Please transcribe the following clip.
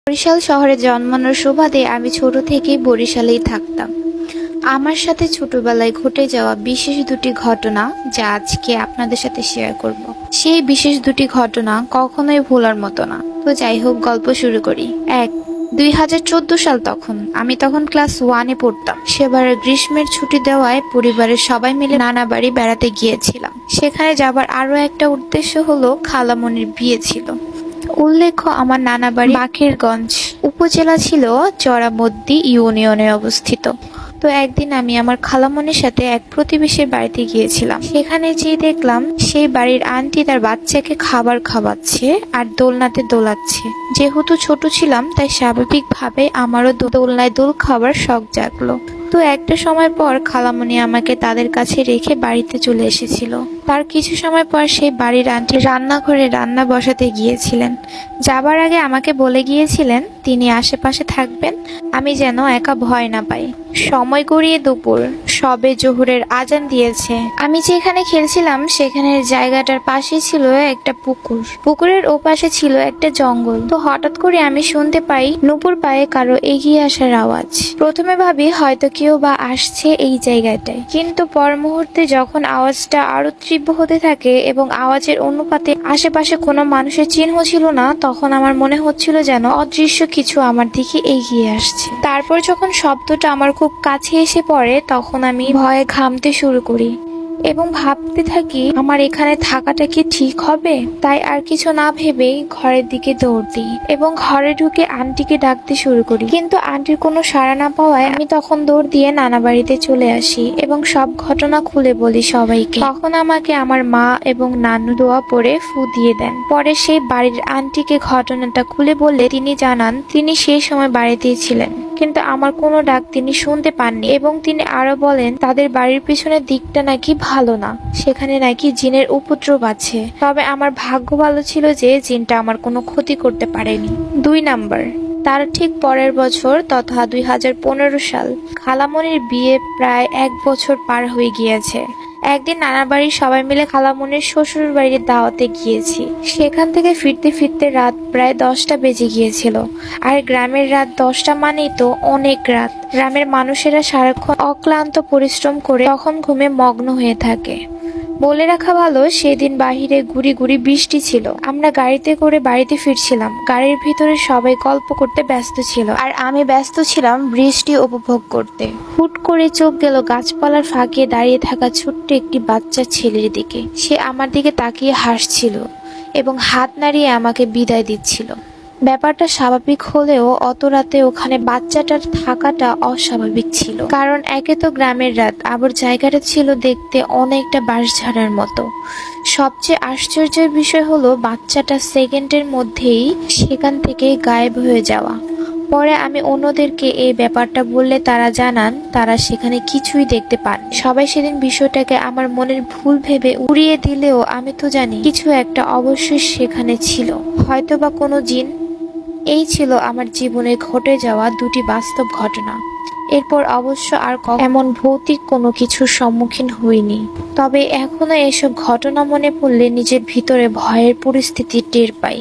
বরিশাল শহরে জন্মানোর সুবাদে আমি ছোট থেকেই বরিশালেই থাকতাম। আমার সাথে ছোটবেলায় ঘটে যাওয়া বিশেষ দুটি ঘটনা যা আজকে আপনাদের সাথে শেয়ার করব। সেই বিশেষ দুটি ঘটনা কখনোই ভোলার মতো না। তো যাই হোক, গল্প শুরু করি। 2014 সাল। আমি তখন ক্লাস 1-এ পড়তাম। সেবার গ্রীষ্মের ছুটি দেওয়ায় পরিবারের সবাই মিলে নানা বাড়ি বেড়াতে গিয়েছিলাম। সেখানে যাবার আরো একটা উদ্দেশ্য হলো খালামণির বিয়ে ছিল। উল্লেখ্য, আমার নানা বাড়ি বাকেরগঞ্জ উপজেলা ছিল চরামদ্দি ইউনিয়নে অবস্থিত। তো একদিন আমি আমার খালামণির সাথে এক প্রতিবেশীর বাড়িতে গিয়েছিলাম। সেখানে যেয়ে দেখলাম সেই বাড়ির আন্টি তার বাচ্চাকে খাবার খাওয়াচ্ছে আর দোলনাতে দোলাচ্ছে। যেহেতু ছোট ছিলাম তাই স্বাভাবিকভাবে আমারও দোলনায় দোল খাবার শখ জাগলো। তো একটা সময় পর খালামণি আমাকে তাদের কাছে রেখে বাড়িতে চলে এসেছিল। তার কিছু সময় পর সেই বাড়ির আন্টি রান্নাঘরে রান্না বসাতে গিয়েছিলেন। যাবার আগে আমাকে বলে গিয়েছিলেন তিনি আশেপাশে থাকবেন, আমি যেন একা ভয় না পাই। সময় গড়িয়ে দুপুর, সবে জোহরের আজান দিয়েছে। আমি যেখানে খেলছিলাম সেখানের জায়গাটার পাশে ছিল একটা পুকুর। পুকুরের ওপাশে ছিল একটা জঙ্গল। তো হঠাৎ করে আমি শুনতে পাই নুপুর পায়ে কারো এগিয়ে আসার আওয়াজ। প্রথমে ভাবি হয়তো কেউ বা আসছে এই জায়গাটায়, কিন্তু পর মুহূর্তে যখন আওয়াজটা আরো তীব্র হতে থাকে এবং আওয়াজের অনুপাতে আশেপাশে কোনো মানুষের চিহ্ন ছিল না, তখন আমার মনে হচ্ছিল যেন অদৃশ্য কিছু আমার দিকে এগিয়ে আসছে। তারপর যখন শব্দটা আমার খুব কাছে এসে পড়ে তখন আমি ভয়ে ঘামতে শুরু করি এবং ভাবতে থাকি আমার এখানে থাকাটা কি ঠিক হবে। তাই আর কিছু না ভেবেই ঘরের দিকে দৌড় দিই এবং ঘরে ঢুকে আন্টিকে ডাকতে শুরু করি। কিন্তু আন্টির কোনো সাড়া না পাওয়ায় আমি তখন দৌড় দিয়ে নানা বাড়িতে চলে আসি এবং সব ঘটনা খুলে বলি সবাইকে। তখন আমাকে আমার মা এবং নানু দোয়া পড়ে ফু দিয়ে দেন। পরে সেই বাড়ির আন্টিকে ঘটনাটা খুলে বললে তিনি জানান তিনি সেই সময় বাড়িতেই ছিলেন, কিন্তু আমার কোনো ডাক তিনি শুনতে পাননি। এবং তিনি আরো বলেন তাদের বাড়ির পিছনের দিকটা নাকি ভালো না, সেখানে নাকি জিনের উপদ্রব আছে। তবে আমার ভাগ্য ভালো ছিল যে জিনটা আমার কোনো ক্ষতি করতে পারেনি। 2 নাম্বার, তার ঠিক পরের বছর তথা 2015 সাল। খালামণির বিয়ে প্রায় 1 বছর পার হয়ে গিয়েছে। একদিন নানা বাড়ির সবাই মিলে খালামণির শ্বশুর বাড়ির দাওয়াতে গিয়েছি। সেখান থেকে ফিরতে ফিরতে রাত প্রায় 10টা বেজে গিয়েছিল। আর গ্রামের রাত 10টা মানেই তো অনেক রাত। গ্রামের মানুষেরা সারাক্ষণ অক্লান্ত পরিশ্রম করে তখন ঘুমে মগ্ন হয়ে থাকে। বলে রাখা ভালো, সেদিন বাহিরে গুড়ি গুড়ি বৃষ্টি ছিল। আমরা গাড়িতে করে বাড়িতে ফিরছিলাম। গাড়ির ভিতরে সবাই গল্প করতে ব্যস্ত ছিল আর আমি ব্যস্ত ছিলাম বৃষ্টি উপভোগ করতে। হুট করে চোখ গেল গাছপালার ফাঁকে দাঁড়িয়ে থাকা ছোট্ট একটি বাচ্চা ছেলের দিকে। সে আমার দিকে তাকিয়ে হাসছিল এবং হাত নাড়িয়ে আমাকে বিদায় দিচ্ছিল। ব্যাপারটা স্বাভাবিক হলেও অত রাতে ওখানে বাচ্চাটার থাকাটা অস্বাভাবিক ছিল। কারণ একে তো গ্রামের রাত, আবার জায়গাটা ছিল দেখতে অনেকটা বাঁশঝাড়ার মতো। সবচেয়ে আশ্চর্যের বিষয় হলো বাচ্চাটা সেকেন্ডের মধ্যেই সেখান থেকে গায়েব হয়ে যাওয়া। পরে আমি অন্যদেরকে এই ব্যাপারটা বললে তারা জানান তারা সেখানে কিছুই দেখতে পান। সবাই সেদিন বিষয়টাকে আমার মনের ভুল ভেবে উড়িয়ে দিলেও আমি তো জানি কিছু একটা অবশ্যই সেখানে ছিল, হয়তোবা কোনো জিন। এই ছিল আমার জীবনে ঘটে যাওয়া দুটি বাস্তব ঘটনা। এরপর অবশ্য আর এমন ভৌতিক কোনো কিছুর সম্মুখীন হইনি। তবে এখনো এসব ঘটনা মনে পড়লে নিজের ভিতরে ভয়ের পরিস্থিতি টের পাই।